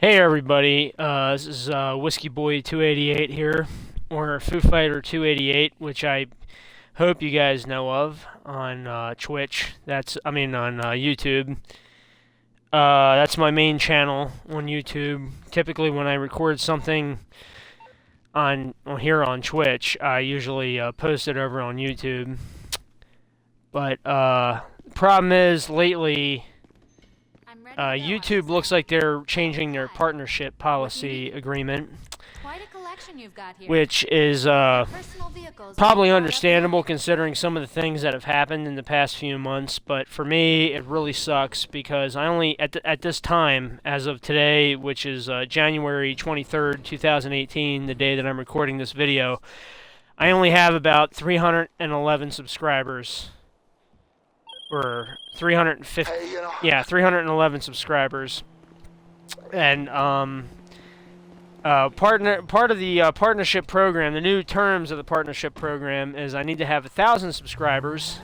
Hey everybody, this is Whiskey Boy 288 here, or Foo Fighter 288, which I hope you guys know of on Twitch. On YouTube. That's my main channel on YouTube. Typically, when I record something on here on Twitch, I usually post it over on YouTube. But problem is, lately, YouTube looks like they're changing their partnership policy agreement, which is probably understandable considering some of the things that have happened in the past few months. But for me, it really sucks because I only, at this time, as of today, which is January 23rd, 2018, the day that I'm recording this video, I only have about 311 subscribers. Or 350, yeah, 311 subscribers, and part of the partnership program, the new terms of the partnership program is I need to have 1,000 subscribers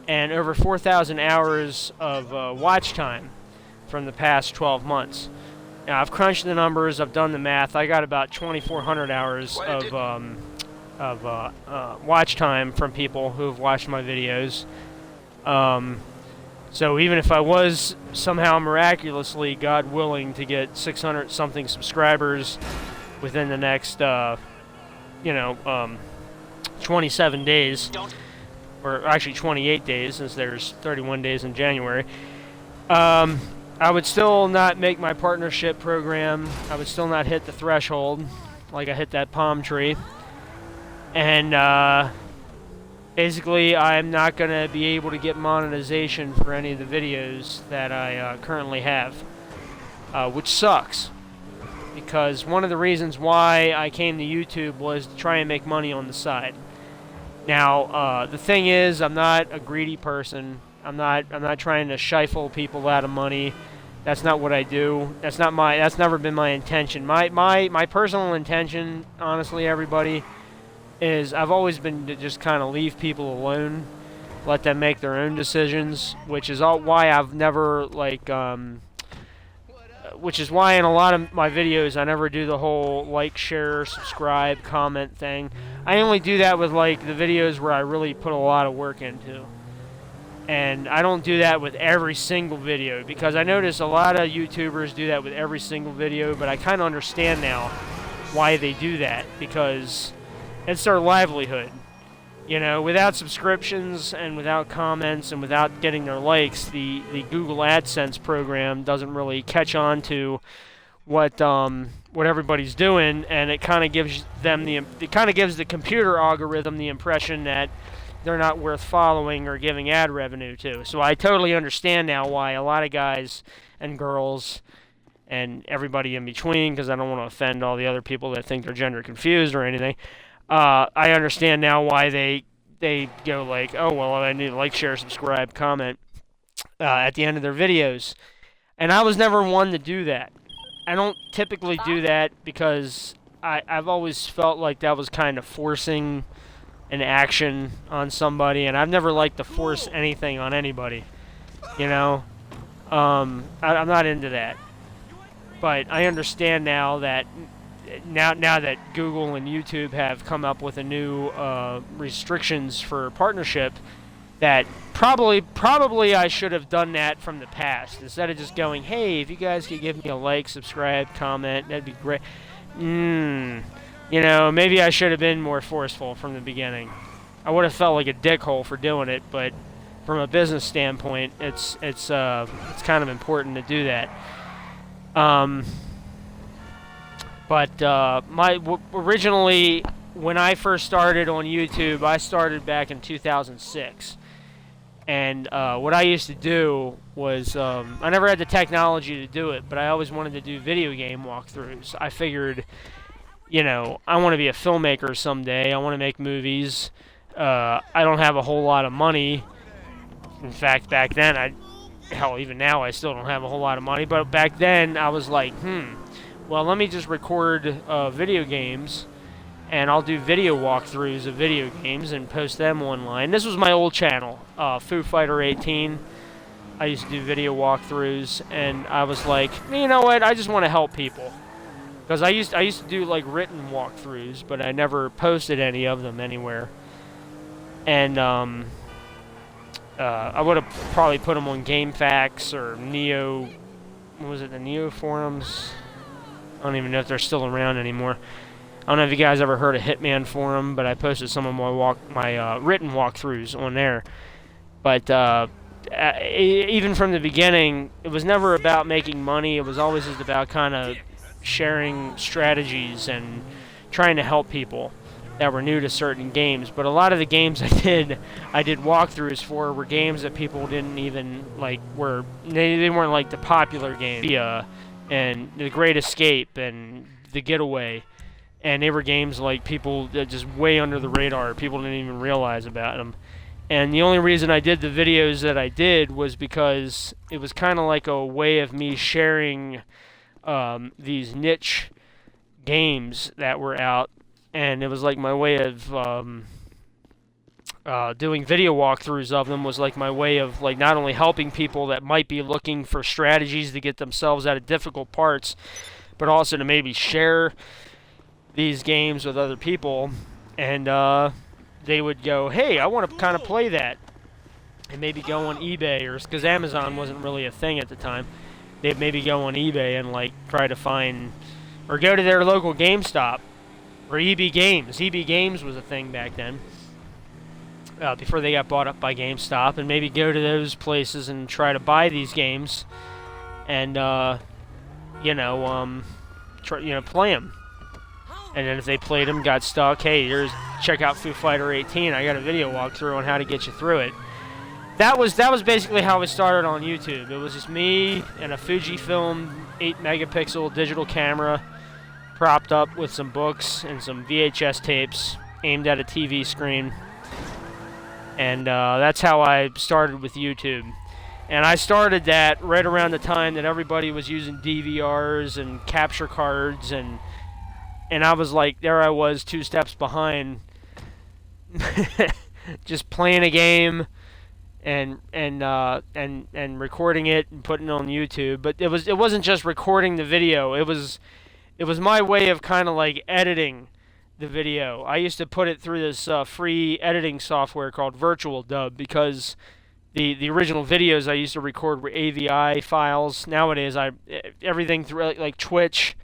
and over 4,000 hours of watch time from the past 12 months. Now I've crunched the numbers, I've done the math. I got about 2,400 hours of watch time from people who have watched my videos. So even if I was somehow miraculously, God willing, to get 600 something subscribers within the next, 27 days, or actually 28 days, since there's 31 days in January, I would still not make my partnership program. I would still not hit the threshold like I hit that palm tree. And, basically, I'm not going to be able to get monetization for any of the videos that I currently have, which sucks, because one of the reasons why I came to YouTube was to try and make money on the side. Now, the thing is, I'm not a greedy person. I'm not trying to stifle people out of money. That's not what I do. That's never been my intention. My personal intention, honestly, everybody, is I've always been to just kind of leave people alone, let them make their own decisions, which is why I've never, which is why in a lot of my videos I never do the whole like, share, subscribe, comment thing. I only do that with, the videos where I really put a lot of work into. And I don't do that with every single video, because I notice a lot of YouTubers do that with every single video, but I kind of understand now why they do that, because it's their livelihood. Without subscriptions and without comments and without getting their likes, the Google AdSense program doesn't really catch on to what everybody's doing, and it kind of gives the computer algorithm the impression that they're not worth following or giving ad revenue to. So I totally understand now why a lot of guys and girls and everybody in between, because I don't want to offend all the other people that think they're gender confused or anything. I understand now why they go oh, well, I need to like, share, subscribe, comment at the end of their videos. And I was never one to do that. I don't typically do that because I've always felt like that was kind of forcing an action on somebody, and I've never liked to force anything on anybody. I'm not into that. But I understand now that now that Google and YouTube have come up with a new restrictions for partnership, that probably I should have done that from the past, instead of just going, hey, if you guys could give me a like, subscribe, comment, that'd be great. Maybe I should have been more forceful from the beginning. I would have felt like a dickhole for doing it, but from a business standpoint, it's kind of important to do that. Originally, when I first started on YouTube, I started back in 2006. And what I used to do was, I never had the technology to do it, but I always wanted to do video game walkthroughs. I figured, I want to be a filmmaker someday. I want to make movies. I don't have a whole lot of money. In fact, back then, even now, I still don't have a whole lot of money. But back then, I was like, well, let me just record video games, and I'll do video walkthroughs of video games and post them online. This was my old channel, Foo Fighter 18. I used to do video walkthroughs, and I was like, you know what? I just want to help people, because I used to do like written walkthroughs, but I never posted any of them anywhere. And I would have probably put them on GameFAQs or Neo. What was it, the Neo forums? I don't even know if they're still around anymore. I don't know if you guys ever heard of Hitman Forum, but I posted some of my written walkthroughs on there. But even from the beginning, it was never about making money. It was always just about kind of sharing strategies and trying to help people that were new to certain games. But a lot of the games I did walkthroughs for were games that people didn't even like. They weren't like the popular games, and The Great Escape and The Getaway. And they were games like people that just way under the radar. People didn't even realize about them. And the only reason I did the videos that I did was because it was kind of like a way of me sharing these niche games that were out. And it was like my way of doing video walkthroughs of them was like my way of like not only helping people that might be looking for strategies to get themselves out of difficult parts, but also to maybe share these games with other people, and they would go, hey, I want to kind of play that, and maybe go on eBay, or because Amazon wasn't really a thing at the time, they'd maybe go on eBay and like try to find, or go to their local GameStop, or EB Games. EB Games was a thing back then, before they got bought up by GameStop, and maybe go to those places and try to buy these games, and play them. And then if they played them, got stuck, hey, check out Foo Fighter 18. I got a video walkthrough on how to get you through it. That was basically how it started on YouTube. It was just me and a Fujifilm 8-megapixel digital camera propped up with some books and some VHS tapes aimed at a TV screen. And that's how I started with YouTube. And I started that right around the time that everybody was using DVRs and capture cards, and I was like, there I was 2 steps behind, just playing a game and recording it and putting it on YouTube. But it wasn't just recording the video. It was my way of kind of like editing the video. I used to put it through this free editing software called Virtual Dub, because the original videos I used to record were AVI files. Nowadays, everything through like Twitch,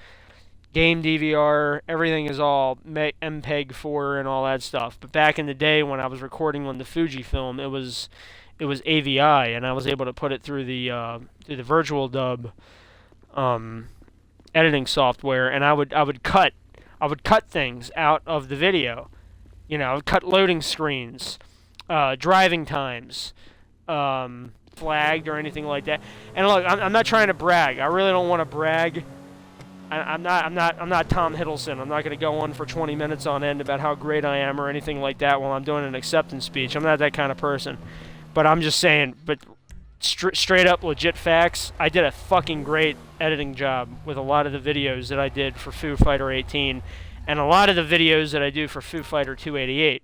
Game DVR, everything is all MPEG-4 and all that stuff. But back in the day when I was recording on the Fujifilm, it was AVI, and I was able to put it through the Virtual Dub editing software, and I would cut things out of the video. I would cut loading screens, driving times, flagged or anything like that. And look, I'm not trying to brag. I really don't want to brag. I'm not Tom Hiddleston. I'm not going to go on for 20 minutes on end about how great I am or anything like that while I'm doing an acceptance speech. I'm not that kind of person. But I'm just saying, but straight up legit facts, I did a fucking great editing job with a lot of the videos that I did for Foo Fighter 18 and a lot of the videos that I do for Foo Fighter 288.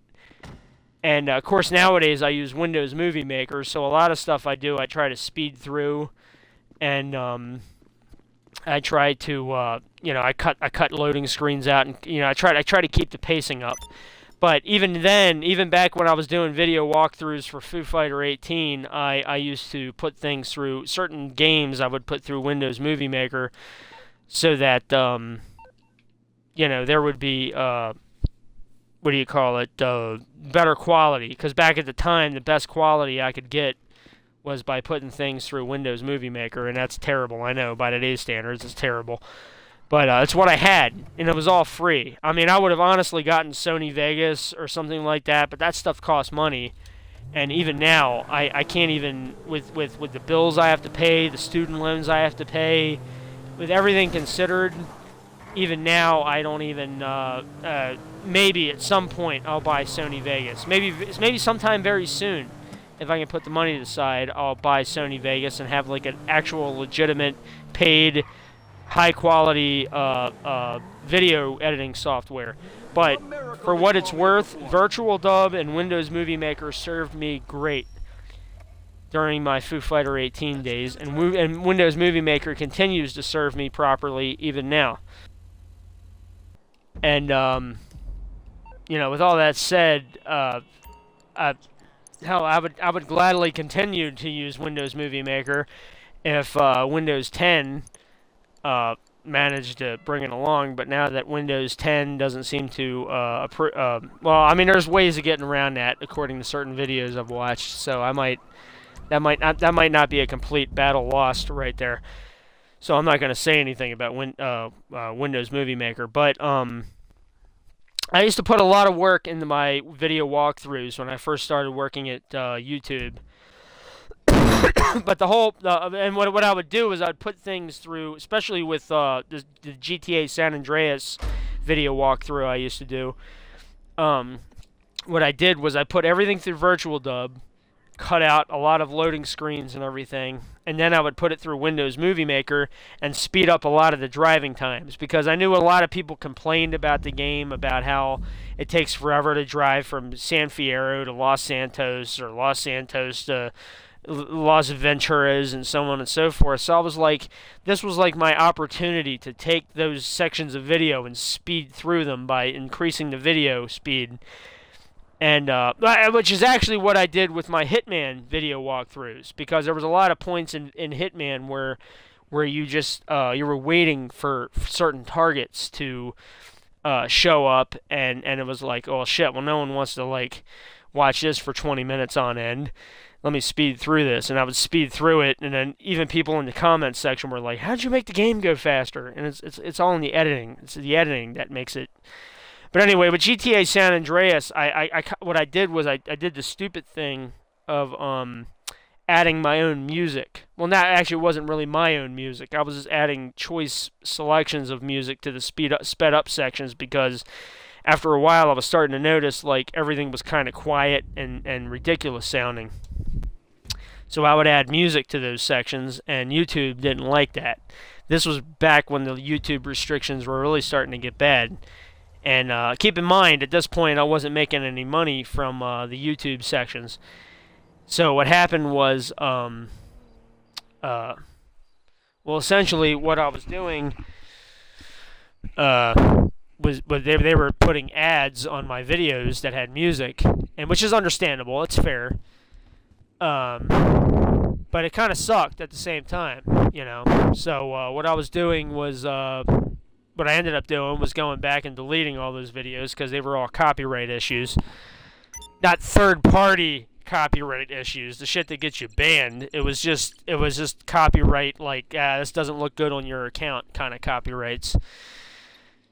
And of course nowadays I use Windows Movie Maker, so a lot of stuff I do I try to speed through, and I try to, I cut loading screens out, and I try to keep the pacing up. But even then, even back when I was doing video walkthroughs for Foo Fighter 18, I used to put things through certain games. I would put through Windows Movie Maker, so that there would be better quality. Because back at the time, the best quality I could get was by putting things through Windows Movie Maker, and that's terrible. I know, by today's standards, it's terrible. But it's what I had, and it was all free. I mean, I would have honestly gotten Sony Vegas or something like that, but that stuff costs money. And even now, I can't even, with the bills I have to pay, the student loans I have to pay, with everything considered, even now I don't even, maybe at some point I'll buy Sony Vegas. Maybe sometime very soon. If I can put the money aside, I'll buy Sony Vegas and have like an actual legitimate paid high quality video editing software. But for what it's worth, Virtual Dub and Windows Movie Maker served me great. during my Foo Fighter 18 days, and Windows Movie Maker continues to serve me properly even now. And with all that said, I would gladly continue to use Windows Movie Maker if Windows 10 managed to bring it along. But now that Windows 10 doesn't seem to, there's ways of getting around that according to certain videos I've watched. So that might not be a complete battle lost right there. So I'm not going to say anything about Windows Movie Maker, but I used to put a lot of work into my video walkthroughs when I first started working at YouTube. But what I would do is I'd put things through, especially with the GTA San Andreas video walkthrough I used to do. What I did was I put everything through Virtual Dub, cut out a lot of loading screens and everything, and then I would put it through Windows Movie Maker and speed up a lot of the driving times, because I knew a lot of people complained about the game, about how it takes forever to drive from San Fierro to Los Santos, or Los Santos to Las Venturas, and so on and so forth. So I was like, this was like my opportunity to take those sections of video and speed through them by increasing the video speed. And which is actually what I did with my Hitman video walkthroughs, because there was a lot of points in Hitman where you just you were waiting for certain targets to show up, and it was like, oh shit, well, no one wants to like watch this for 20 minutes on end. Let me speed through this, and I would speed through it, and then even people in the comments section were like, how'd you make the game go faster? And it's all in the editing. It's the editing that makes it. But anyway, with GTA San Andreas, what I did was I did the stupid thing of adding my own music. Well, it wasn't really my own music. I was just adding choice selections of music to the sped up sections, because after a while I was starting to notice like everything was kind of quiet and ridiculous sounding. So I would add music to those sections, and YouTube didn't like that. This was back when the YouTube restrictions were really starting to get bad. And keep in mind, at this point, I wasn't making any money from the YouTube sections. So what happened was, essentially what I was doing was they were putting ads on my videos that had music, and which is understandable. It's fair. But it kind of sucked at the same time, So what I was doing was. What I ended up doing was going back and deleting all those videos, because they were all copyright issues. Not third-party copyright issues, the shit that gets you banned. It was just copyright, like, this doesn't look good on your account kind of copyrights.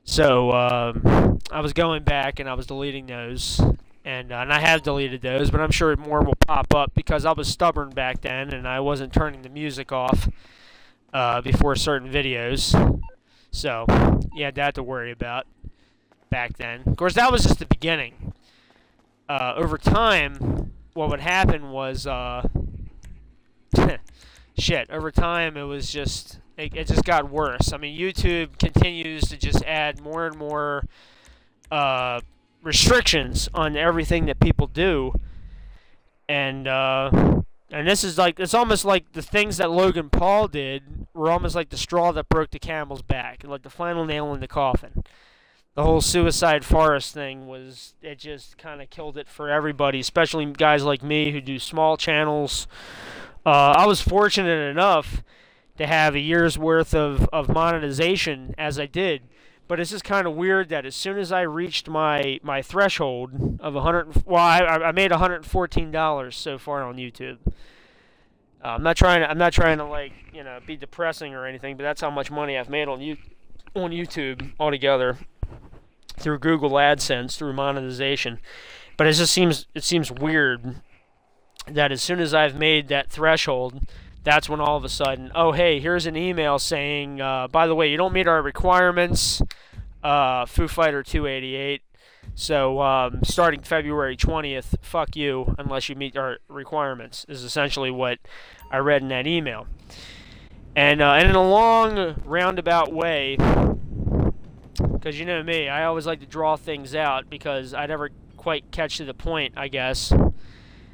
So I was going back and I was deleting those. And I have deleted those, but I'm sure more will pop up, because I was stubborn back then and I wasn't turning the music off before certain videos. So, you had that to worry about back then. Of course, that was just the beginning. Over time, what would happen was, over time, it was just, it just got worse. I mean, YouTube continues to just add more and more restrictions on everything that people do. And this is like, it's almost like the things that Logan Paul did were almost like the straw that broke the camel's back, like the final nail in the coffin. The whole Suicide Forest thing it just kind of killed it for everybody, especially guys like me who do small channels. I was fortunate enough to have a year's worth of monetization as I did, but it's just kind of weird that as soon as I reached my threshold of I made $114 so far on YouTube. I'm not trying to like, be depressing or anything, but that's how much money I've made on YouTube altogether through Google AdSense, through monetization. But it seems weird that as soon as I've made that threshold, that's when all of a sudden, oh hey, here's an email saying, by the way, you don't meet our requirements, Foo Fighter 288. So starting February 20th, fuck you unless you meet our requirements, is essentially what I read in that email. And in a long roundabout way, because you know me, I always like to draw things out because I never quite catch to the point, I guess.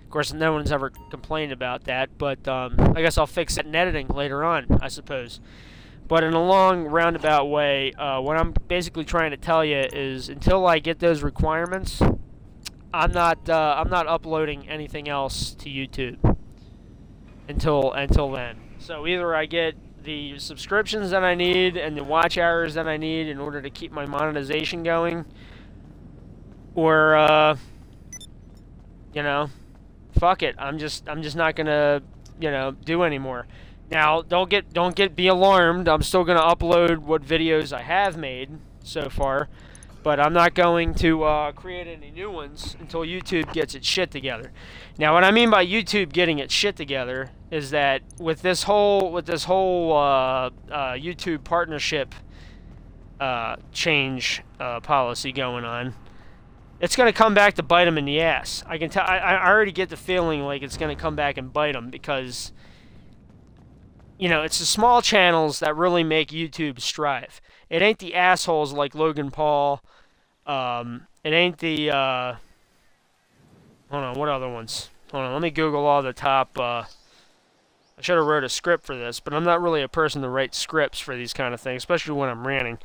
Of course, no one's ever complained about that, but I guess I'll fix it in editing later on, I suppose. But in a long roundabout way, what I'm basically trying to tell you is until I get those requirements, I'm not uploading anything else to YouTube until then. So either I get the subscriptions that I need and the watch hours that I need in order to keep my monetization going, or fuck it. I'm just not gonna do anymore. Now be alarmed. I'm still gonna upload what videos I have made so far, but I'm not going to create any new ones until YouTube gets its shit together. Now, what I mean by YouTube getting its shit together is that with this whole YouTube partnership change policy going on, it's going to come back to bite them in the ass. I can tell. I already get the feeling like it's going to come back and bite them because, it's the small channels that really make YouTube strive. It ain't the assholes like Logan Paul. It ain't the. Hold on, what other ones? Hold on, let me Google all the top. I should have wrote a script for this, but I'm not really a person to write scripts for these kind of things, especially when I'm ranting.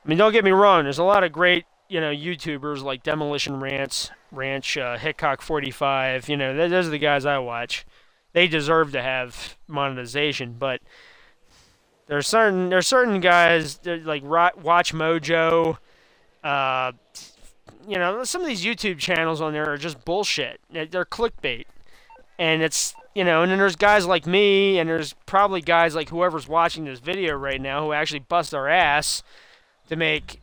I mean, don't get me wrong. There's a lot of great, YouTubers like Demolition Ranch, Hitcock45. Those are the guys I watch. They deserve to have monetization, but there's certain guys like Watch Mojo. Some of these YouTube channels on there are just bullshit. They're clickbait, and it's and then there's guys like me, and there's probably guys like whoever's watching this video right now who actually bust our ass to make,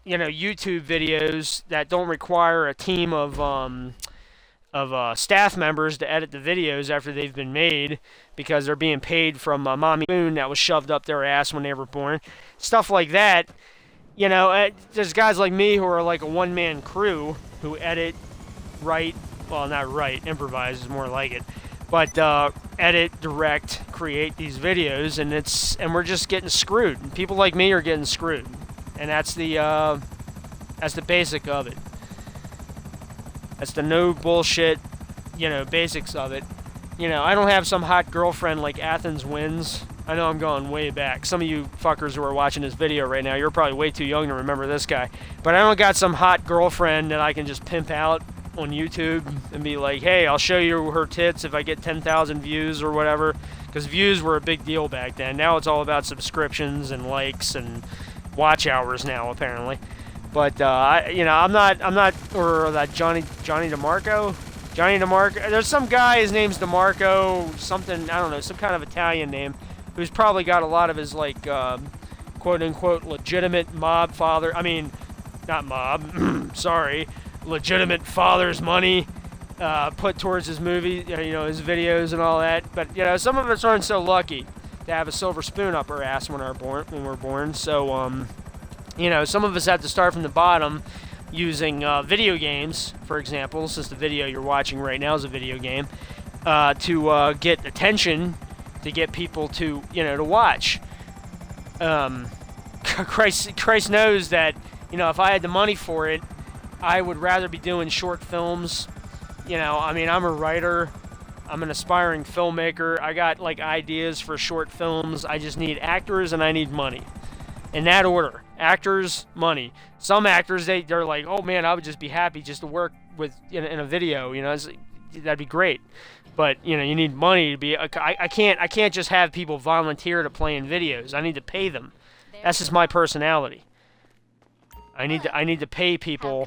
YouTube videos that don't require a team of staff members to edit the videos after they've been made because they're being paid from a mommy spoon that was shoved up their ass when they were born. Stuff like that. There's guys like me who are like a one-man crew who edit, improvise is more like it, but edit, direct, create these videos, and we're just getting screwed. People like me are getting screwed. And that's the basic of it. That's the no bullshit, basics of it. I don't have some hot girlfriend like Athens Wins. I know I'm going way back. Some of you fuckers who are watching this video right now, you're probably way too young to remember this guy. But I don't got some hot girlfriend that I can just pimp out on YouTube and be like, hey, I'll show you her tits if I get 10,000 views or whatever. Because views were a big deal back then. Now it's all about subscriptions and likes and watch hours now, apparently. But I'm not, or that Johnny DeMarco. There's some guy, his name's DeMarco, something, I don't know, some kind of Italian name, who's probably got a lot of his quote unquote legitimate mob father. I mean, not mob. Sorry, legitimate father's money put towards his movie, his videos and all that. But some of us aren't so lucky to have a silver spoon up our ass when we're born. So, some of us have to start from the bottom using video games, for example, since the video you're watching right now is a video game, to get attention, to get people to, to watch. Christ knows that, if I had the money for it, I would rather be doing short films. I'm a writer. I'm an aspiring filmmaker. I got ideas for short films. I just need actors and I need money. In that order. Actors, money. Some actors, they're like, oh man, I would just be happy just to work with in a video. That'd be great. But you need money to be. I can't just have people volunteer to play in videos. I need to pay them. That's just my personality. I need to pay people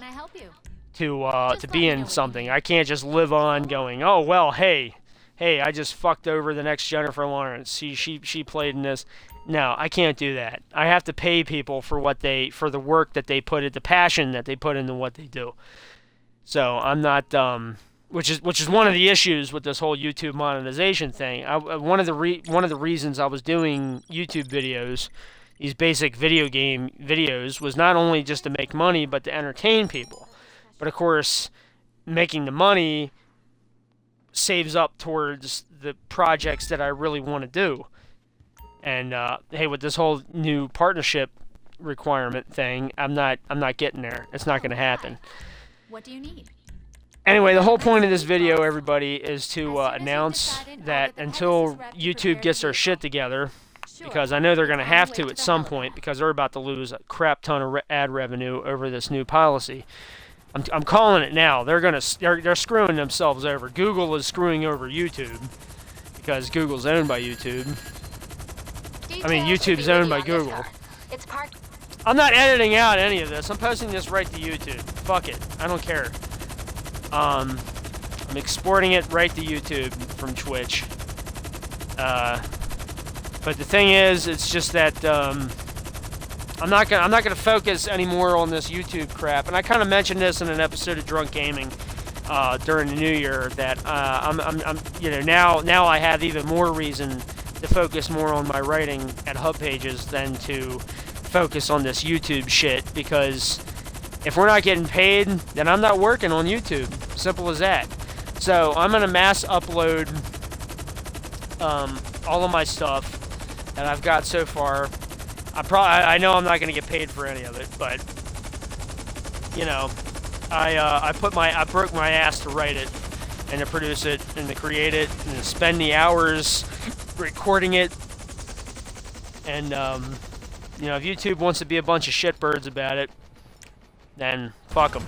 to be in something. I can't just live on going, oh well, hey, I just fucked over the next Jennifer Lawrence. She played in this. No, I can't do that. I have to pay people for the work that they put in, the passion that they put into what they do. So I'm not, which is one of the issues with this whole YouTube monetization thing. One of the reasons I was doing YouTube videos, these basic video game videos, was not only just to make money but to entertain people. But of course, making the money saves up towards the projects that I really want to do. And hey, with this whole new partnership requirement thing, I'm not getting there. It's not going to happen. What do you need? Anyway, the whole point of this video, everybody, is to announce that until YouTube gets their shit together, because I know they're going to have to at some point, because they're about to lose a crap ton of ad revenue over this new policy. I'm calling it now. They're screwing themselves over. Google is screwing over YouTube, because Google's owned by YouTube. I mean, YouTube's owned by Google. I'm not editing out any of this. I'm posting this right to YouTube. Fuck it. I don't care. I'm exporting it right to YouTube from Twitch. But the thing is, it's just that I'm not gonna focus anymore on this YouTube crap. And I kind of mentioned this in an episode of Drunk Gaming during the New Year, that now I have even more reason to focus more on my writing at Hubpages than to focus on this YouTube shit, because if we're not getting paid, then I'm not working on YouTube. Simple as that. So I'm gonna mass upload all of my stuff that I've got so far. I know I'm not gonna get paid for any of it, but you know, I broke my ass to write it and to produce it and to create it and to spend the hours recording it. And you know, if YouTube wants to be a bunch of shitbirds about it, then fuck them.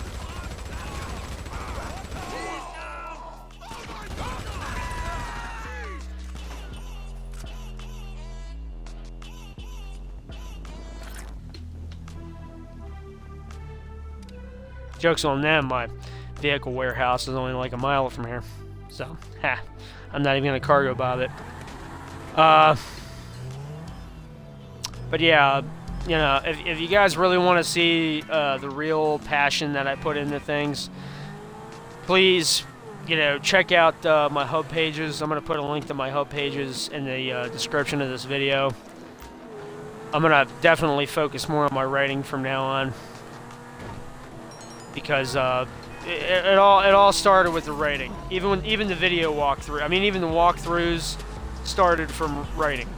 Joke's on them, my vehicle warehouse is only like a mile from here. So, I'm not even gonna cargo bob it. But yeah, you know, if you guys really want to see the real passion that I put into things, please, you know, check out my Hubpages. I'm going to put a link to my Hubpages in the description of this video. I'm going to definitely focus more on my writing from now on, because it all started with the writing. Even the video walkthrough. I mean, even the walkthroughs started from writing.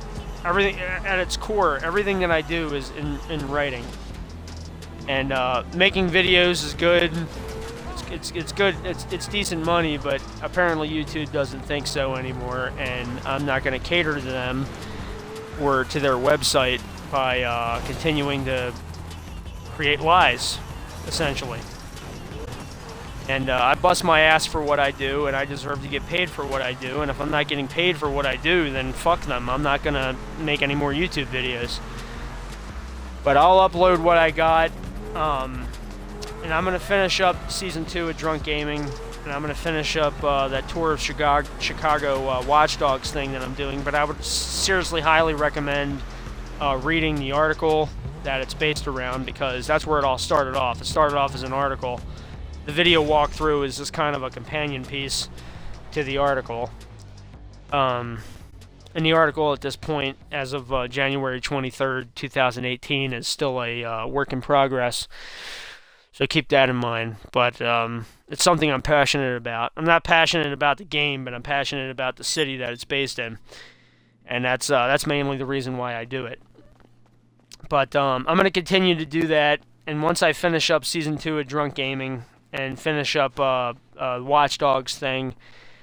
Everything at its core, everything that I do is in writing. And making videos is good. It's good. It's decent money, but apparently YouTube doesn't think so anymore, and I'm not going to cater to them or to their website by continuing to create lies, essentially. And I bust my ass for what I do, and I deserve to get paid for what I do. And if I'm not getting paid for what I do, then fuck them. I'm not gonna make any more YouTube videos. But I'll upload what I got, and I'm gonna finish up Season 2 of Drunk Gaming, and I'm gonna finish up that tour of Chicago Watch Dogs thing that I'm doing. But I would seriously highly recommend reading the article that it's based around, because that's where it all started off. It started off as an article. The video walkthrough is just kind of a companion piece to the article. And the article at this point, as of January 23rd, 2018, is still a work in progress. So keep that in mind. But it's something I'm passionate about. I'm not passionate about the game, but I'm passionate about the city that it's based in. And that's mainly the reason why I do it. But I'm going to continue to do that. And once I finish up Season 2 of Drunk Gaming, and finish up Watch Dogs thing,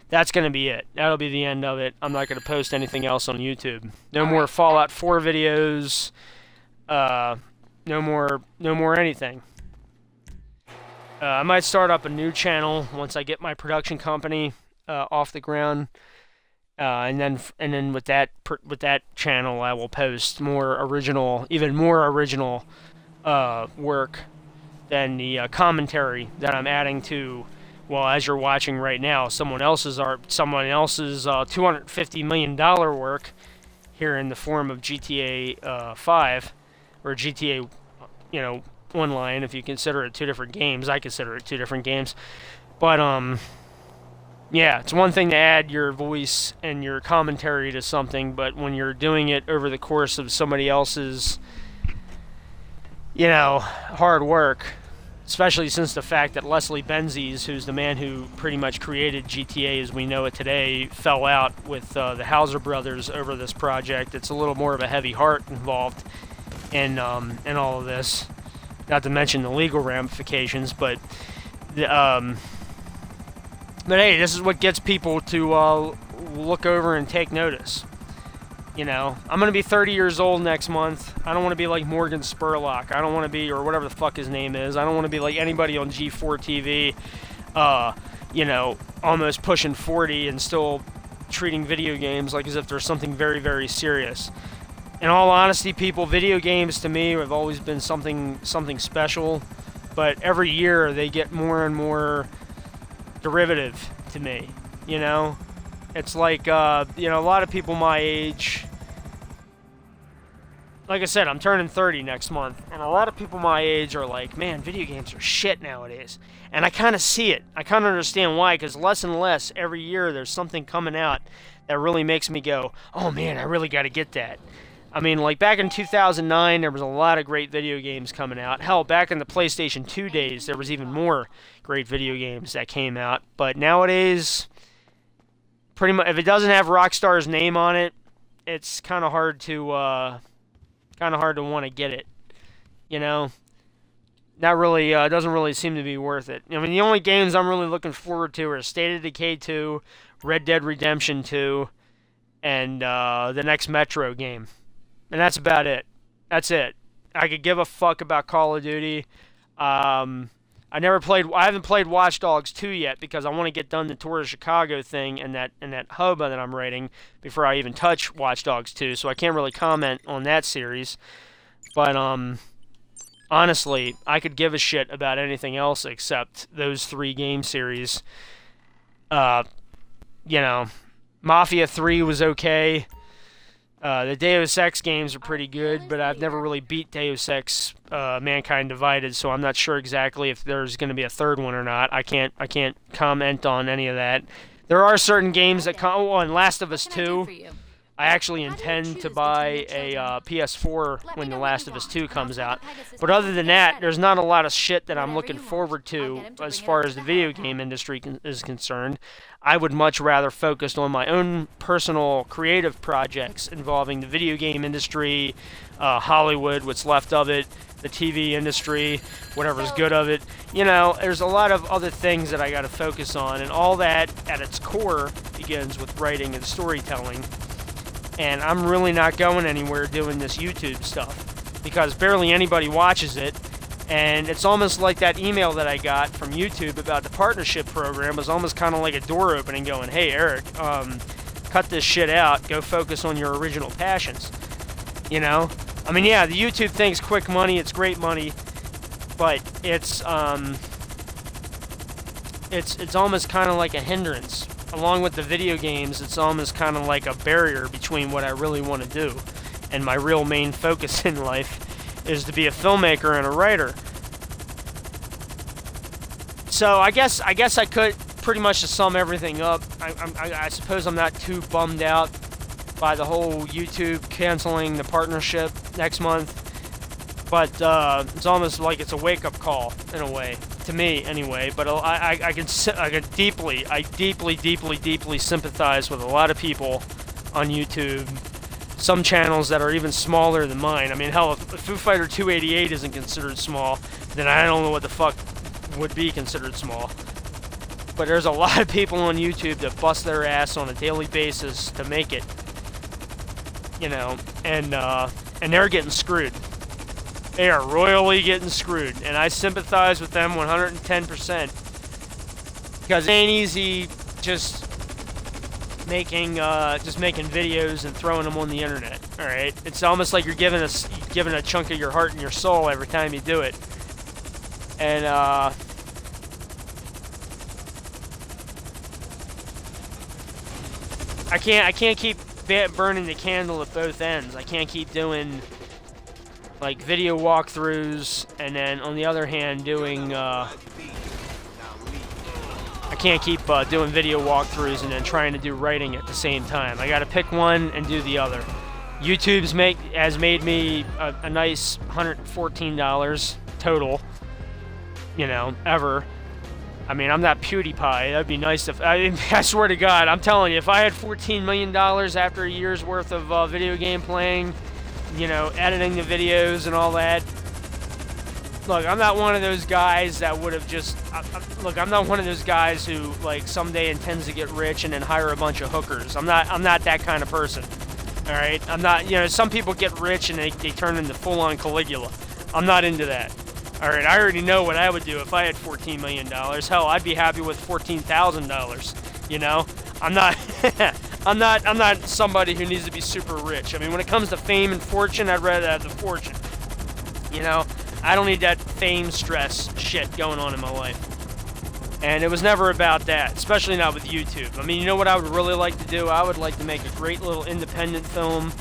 that's going to be it. That'll be the end of it. I'm not going to post anything else on YouTube. No more Fallout 4 videos. No more anything. I might start up a new channel once I get my production company off the ground, and then with that channel, I will post more original, even more original work than the commentary that I'm adding to, well, as you're watching right now, someone else's $250 million work here in the form of GTA 5, or GTA, you know, Online, if you consider it two different games. I consider it two different games. But, yeah, it's one thing to add your voice and your commentary to something, but when you're doing it over the course of somebody else's, you know, hard work, especially since the fact that Leslie Benzies, who's the man who pretty much created GTA as we know it today, fell out with the Hauser brothers over this project. It's a little more of a heavy heart involved in all of this, not to mention the legal ramifications. But But hey, this is what gets people to look over and take notice. You know, I'm going to be 30 years old next month. I don't want to be like Morgan Spurlock. I don't want to be, or whatever the fuck his name is. I don't want to be like anybody on G4 TV, you know, almost pushing 40 and still treating video games like as if there's something very, very serious. In all honesty, people, video games to me have always been something special. But every year they get more and more derivative to me, you know? It's like, you know, a lot of people my age, like I said, I'm turning 30 next month, and a lot of people my age are like, man, video games are shit nowadays. And I kind of see it. I kind of understand why, because less and less every year there's something coming out that really makes me go, oh man, I really got to get that. I mean, like back in 2009, there was a lot of great video games coming out. Hell, back in the PlayStation 2 days, there was even more great video games that came out. But nowadays, pretty much, if it doesn't have Rockstar's name on it, it's kind of hard to want to get it. You know, not really. Doesn't really seem to be worth it. I mean, the only games I'm really looking forward to are State of Decay 2, Red Dead Redemption 2, and the next Metro game. And that's about it. That's it. I could give a fuck about Call of Duty. I haven't played Watch Dogs 2 yet because I want to get done the Tour of Chicago thing and that hub that I'm writing before I even touch Watch Dogs 2. So I can't really comment on that series. But honestly, I could give a shit about anything else except those 3 game series. You know, Mafia 3 was okay. The Deus Ex games are pretty good, but I've never really beat Deus Ex Mankind Divided, so I'm not sure exactly if there's going to be a third one or not. I can't comment on any of that. There are certain games that come. Oh, and Last of Us 2. I actually intend to buy a PS4 when The Last of Us 2 comes out. But other than that, there's not a lot of shit that I'm looking forward to as far as the video game industry is concerned. I would much rather focus on my own personal creative projects involving the video game industry, Hollywood, what's left of it, the TV industry, whatever's good of it. You know, there's a lot of other things that I got to focus on, and all that at its core begins with writing and storytelling. And I'm really not going anywhere doing this YouTube stuff because barely anybody watches it. And it's almost like that email that I got from YouTube about the partnership program was almost kind of like a door opening going, hey, Eric, cut this shit out. Go focus on your original passions. You know? I mean, yeah, the YouTube thing's quick money. It's great money. But it's almost kind of like a hindrance. Along with the video games, it's almost kind of like a barrier between what I really want to do and my real main focus in life is to be a filmmaker and a writer. So I guess I could pretty much to sum everything up. I suppose I'm not too bummed out by the whole YouTube canceling the partnership next month, but it's almost like it's a wake-up call in a way. To me, anyway, but I can deeply sympathize with a lot of people on YouTube. Some channels that are even smaller than mine. I mean, hell, if Foo Fighter 288 isn't considered small, then I don't know what the fuck would be considered small. But there's a lot of people on YouTube that bust their ass on a daily basis to make it, you know, and they're getting screwed. They are royally getting screwed, and I sympathize with them 110%. Because it ain't easy just making videos and throwing them on the internet. All right, it's almost like you're giving a chunk of your heart and your soul every time you do it. And I can't keep burning the candle at both ends. I can't keep doing like video walkthroughs, and then on the other hand doing I can't keep doing video walkthroughs and then trying to do writing at the same time. I gotta pick one and do the other. YouTube's has made me a nice $114 total, you know, ever. I mean, I'm not PewDiePie. That'd be nice if I swear to God, I'm telling you, if I had $14 million after a year's worth of video game playing, you know, editing the videos and all that, Look, I'm not one of those guys that would have just... look, I'm not one of those guys who, like, someday intends to get rich and then hire a bunch of hookers. I'm not that kind of person. Alright? I'm not... You know, some people get rich and they turn into full-on Caligula. I'm not into that. Alright, I already know what I would do if I had $14 million. Hell, I'd be happy with $14,000. You know? I'm not... I'm not somebody who needs to be super rich. I mean, when it comes to fame and fortune, I'd rather have the fortune. You know? I don't need that fame stress shit going on in my life. And it was never about that, especially not with YouTube. I mean, you know what I would really like to do? I would like to make a great little independent film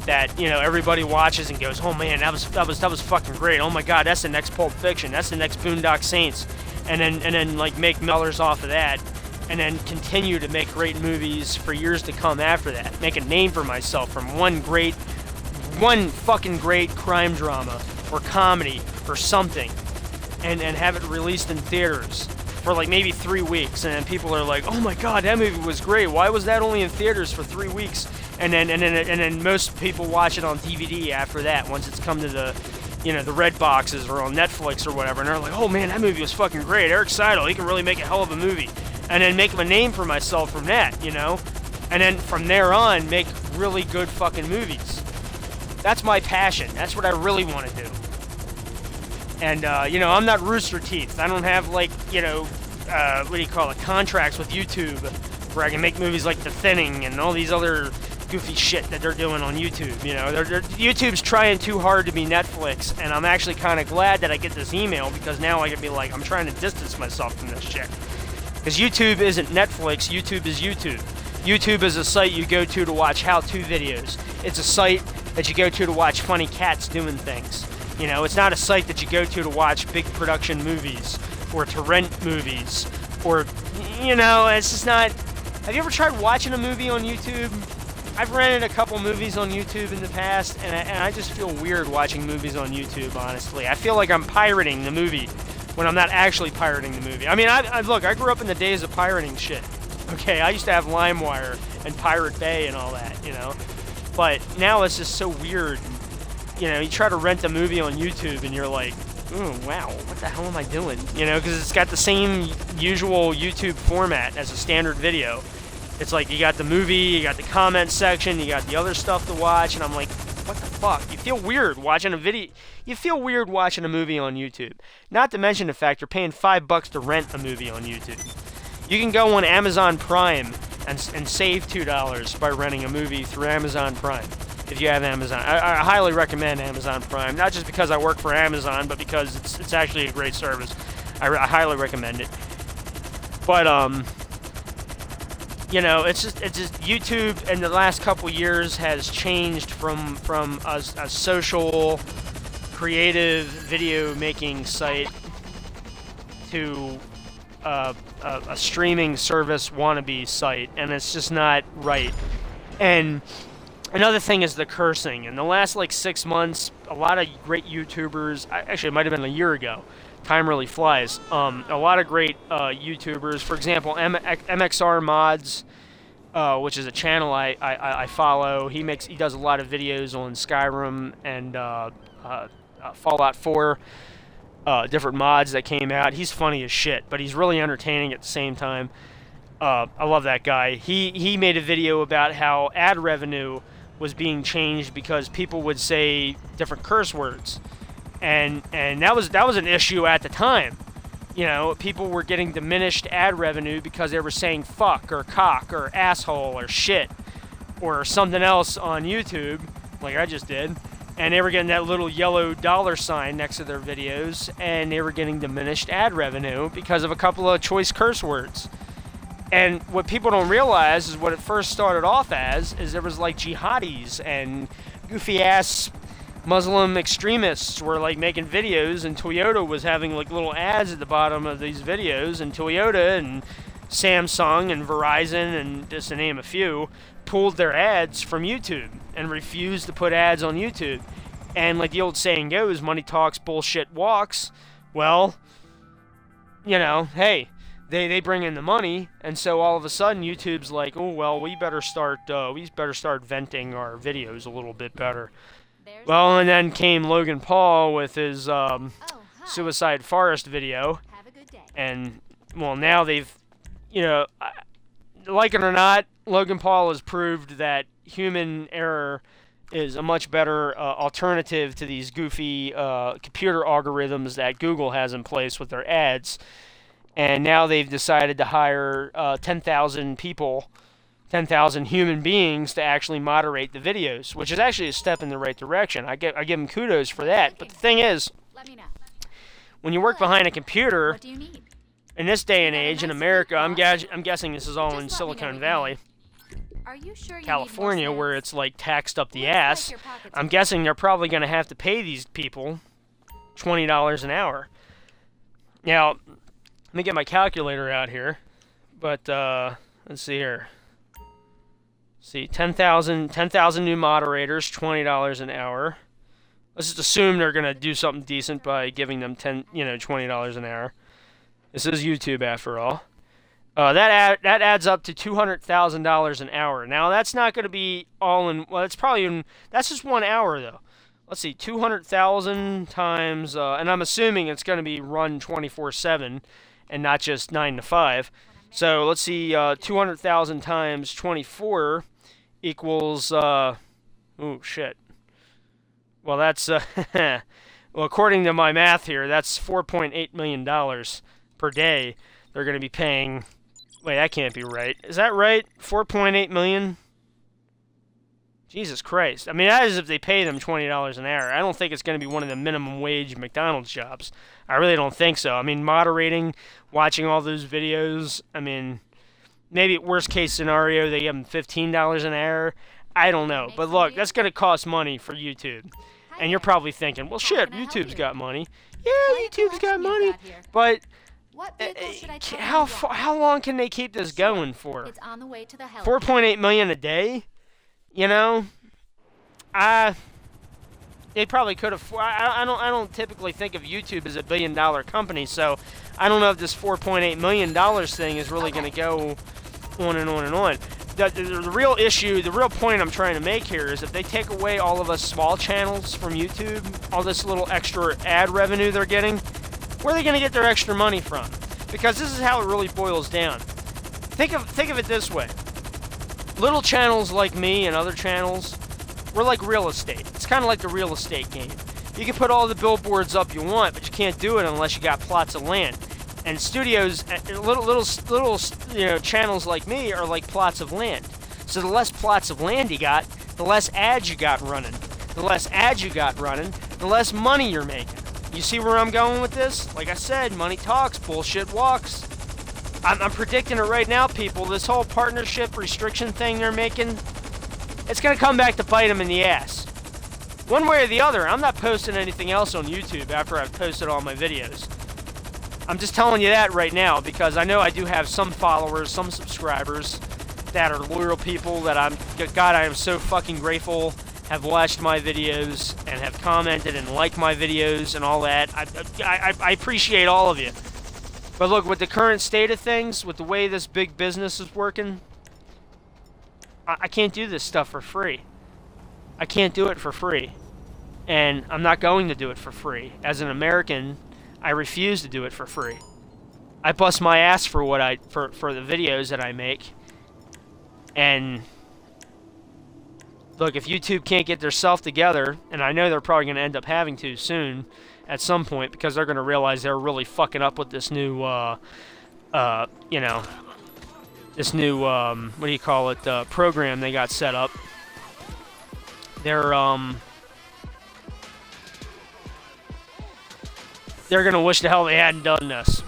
that, you know, everybody watches and goes, "Oh man, that was fucking great. Oh my god, that's the next Pulp Fiction. That's the next Boondock Saints." And then like make dollars off of that, and then continue to make great movies for years to come after that. Make a name for myself from one fucking great crime drama or comedy or something, and have it released in theaters for like maybe 3 weeks, and then people are like, "Oh my god, that movie was great. Why was that only in theaters for 3 weeks?" And then most people watch it on DVD after that, once it's come to the, you know, the red boxes or on Netflix or whatever, and they're like, "Oh man, that movie was fucking great. Eric Seidel, he can really make a hell of a movie." And then make a name for myself from that, you know? And then from there on, make really good fucking movies. That's my passion. That's what I really want to do. And, you know, I'm not Rooster Teeth. I don't have, like, you know, what do you call it, contracts with YouTube where I can make movies like The Thinning and all these other goofy shit that they're doing on YouTube, you know. YouTube's trying too hard to be Netflix, and I'm actually kind of glad that I get this email, because now I can be like, I'm trying to distance myself from this shit. Because YouTube isn't Netflix, YouTube is YouTube. YouTube is a site you go to watch how-to videos. It's a site that you go to watch funny cats doing things. You know, it's not a site that you go to watch big production movies or to rent movies or, you know, it's just not... Have you ever tried watching a movie on YouTube? I've rented a couple movies on YouTube in the past, and I just feel weird watching movies on YouTube, honestly. I feel like I'm pirating the movie when I'm not actually pirating the movie. I mean, look, I grew up in the days of pirating shit. Okay, I used to have LimeWire and Pirate Bay and all that, you know? But now it's just so weird. You know, you try to rent a movie on YouTube and you're like, "Oh, wow, what the hell am I doing?" You know, because it's got the same usual YouTube format as a standard video. It's like you got the movie, you got the comment section, you got the other stuff to watch, and I'm like, what the fuck? You feel weird watching a video. You feel weird watching a movie on YouTube. Not to mention the fact you're paying $5 to rent a movie on YouTube. You can go on Amazon Prime and save $2 by renting a movie through Amazon Prime. If you have Amazon, I highly recommend Amazon Prime. Not just because I work for Amazon, but because it's actually a great service. I highly recommend it. But you know, it's just YouTube in the last couple years has changed from a social, creative video making site to a streaming service wannabe site, and it's just not right. And another thing is the cursing. In the last like 6 months, a lot of great YouTubers, actually it might have been a year ago, time really flies, a lot of great YouTubers, for example, MXR Mods, which is a channel I follow. He does a lot of videos on Skyrim and Fallout 4, different mods that came out. He's funny as shit, but he's really entertaining at the same time. I love that guy. He made a video about how ad revenue was being changed because people would say different curse words, and that was an issue at the time. You know, people were getting diminished ad revenue because they were saying fuck or cock or asshole or shit or something else on YouTube, like I just did, and they were getting that little yellow $sign next to their videos, and they were getting diminished ad revenue because of a couple of choice curse words. And what people don't realize is what it first started off as is there was like jihadis and goofy ass Muslim extremists were like making videos, and Toyota was having like little ads at the bottom of these videos, and Toyota and Samsung and Verizon, and just to name a few, pulled their ads from YouTube and refused to put ads on YouTube. And like the old saying goes, money talks, bullshit walks. Well, you know, hey, they bring in the money, and so all of a sudden YouTube's like, oh well, we better start venting our videos a little bit better. Well, and then came Logan Paul with his suicide forest video, and well, now they've, like it or not, Logan Paul has proved that human error is a much better alternative to these goofy computer algorithms that Google has in place with their ads. And now they've decided to hire 10,000 people, 10,000 human beings to actually moderate the videos, which is actually a step in the right direction. I give them kudos for that. But the thing is, when you work behind a computer, in this day and age in America, I'm guessing this is all in Silicon Valley, California, where it's like taxed up the ass. I'm guessing they're probably going to have to pay these people $20 an hour. Now, let me get my calculator out here. But let's see here. See, 10,000 new moderators, $20 an hour. Let's just assume they're going to do something decent by giving them $20 an hour. This is YouTube after all. That adds up to $200,000 an hour. Now that's not going to be all in. Well, that's just 1 hour though. Let's see, 200,000 times, and I'm assuming it's going to be run 24/7 and not just 9 to 5. So let's see, 200,000 times 24 equals. Oh shit. Well, that's well, according to my math here, that's $4.8 million per day. They're going to be paying. Wait, that can't be right. Is that right? 4.8 million? Jesus Christ. I mean, that is if they pay them $20 an hour. I don't think it's going to be one of the minimum wage McDonald's jobs. I really don't think so. I mean, moderating, watching all those videos, I mean, maybe worst case scenario, they give them $15 an hour. I don't know. But look, that's going to cost money for YouTube. And you're probably thinking, well, shit, YouTube's got money. Yeah, YouTube's got money. But how long can they keep this going for? It's on the way to the 4.8 million a day? You know? They probably could have. I don't typically think of YouTube as a billion-dollar company, so I don't know if this $4.8 million thing is really going to go on and on and on. The real issue, the real point I'm trying to make here is if they take away all of us small channels from YouTube, all this little extra ad revenue they're getting, where are they going to get their extra money from? Because this is how it really boils down. Think of it this way. Little channels like me and other channels, we're like real estate. It's kind of like the real estate game. You can put all the billboards up you want, but you can't do it unless you got plots of land. And studios, little channels like me are like plots of land. So the less plots of land you got, the less ads you got running. The less ads you got running, the less money you're making. You see where I'm going with this? Like I said, money talks, bullshit walks. I'm predicting it right now, people. This whole partnership restriction thing they're making, it's going to come back to bite them in the ass. One way or the other. I'm not posting anything else on YouTube after I've posted all my videos. I'm just telling you that right now because I know I do have some followers, some subscribers that are loyal people that I am so fucking grateful have watched my videos and have commented and liked my videos and all that. I appreciate all of you. But look, with the current state of things, with the way this big business is working, I can't do this stuff for free. I can't do it for free. And I'm not going to do it for free. As an American, I refuse to do it for free. I bust my ass for for the videos that I make. And look, if YouTube can't get their self together, and I know they're probably going to end up having to soon at some point because they're going to realize they're really fucking up with this new this new what do you call it, program they got set up. They're going to wish the hell they hadn't done this.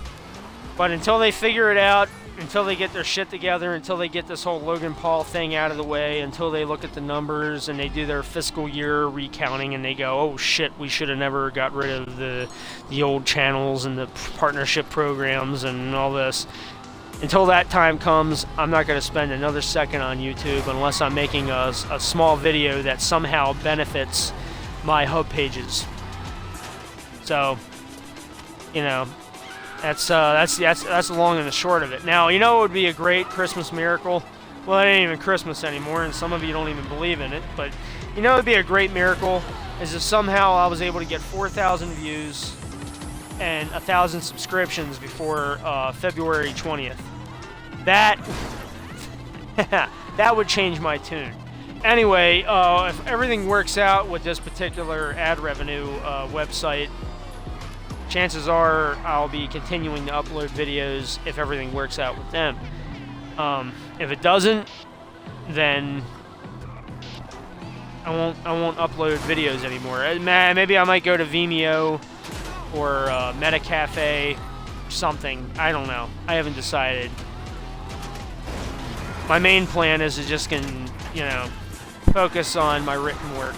But until they figure it out, until they get their shit together, until they get this whole Logan Paul thing out of the way, until they look at the numbers and they do their fiscal year recounting and they go, oh shit, we should have never got rid of the old channels and the partnership programs and all this. Until that time comes, I'm not going to spend another second on YouTube unless I'm making a small video that somehow benefits my Hubpages. So, that's the long and the short of it. Now, it would be a great Christmas miracle. Well, it ain't even Christmas anymore, and some of you don't even believe in it. But it would be a great miracle is if somehow I was able to get 4,000 views and 1,000 subscriptions before February 20th. That that would change my tune. Anyway, if everything works out with this particular ad revenue website, chances are I'll be continuing to upload videos if everything works out with them. If it doesn't, then I won't upload videos anymore. Maybe I might go to Vimeo or Metacafe, something. I don't know. I haven't decided. My main plan is to just focus on my written work.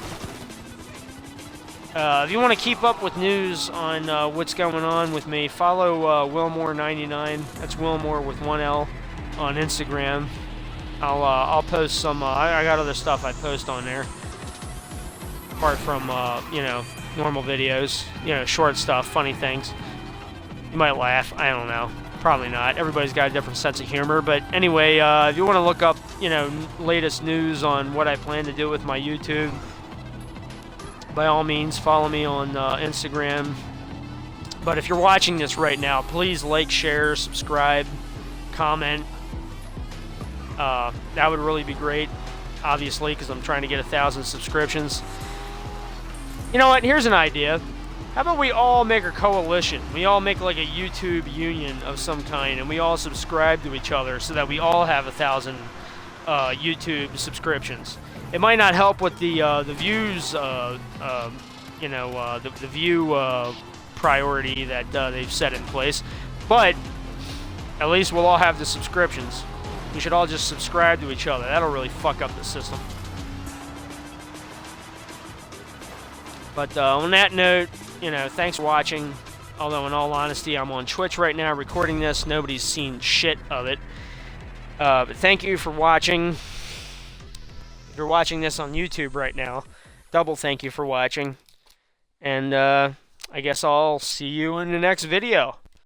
If you want to keep up with news on what's going on with me, follow Wilmore99. That's Wilmore with one L on Instagram. I'll post some. I got other stuff I post on there, apart from normal videos. Short stuff, funny things. You might laugh. I don't know. Probably not. Everybody's got a different sense of humor. But anyway, if you want to look up latest news on what I plan to do with my YouTube, by all means, follow me on Instagram. But if you're watching this right now, please like, share, subscribe, comment. That would really be great, obviously, because I'm trying to get 1,000 subscriptions. You know what? Here's an idea. How about we all make a coalition? We all make like a YouTube union of some kind, and we all subscribe to each other so that we all have 1,000 YouTube subscriptions. It might not help with the views, the view priority that they've set in place, but at least we'll all have the subscriptions. We should all just subscribe to each other. That'll really fuck up the system. But on that note, thanks for watching. Although in all honesty, I'm on Twitch right now recording this. Nobody's seen shit of it. But thank you for watching. If you're watching this on YouTube right now, double thank you for watching. And I guess I'll see you in the next video.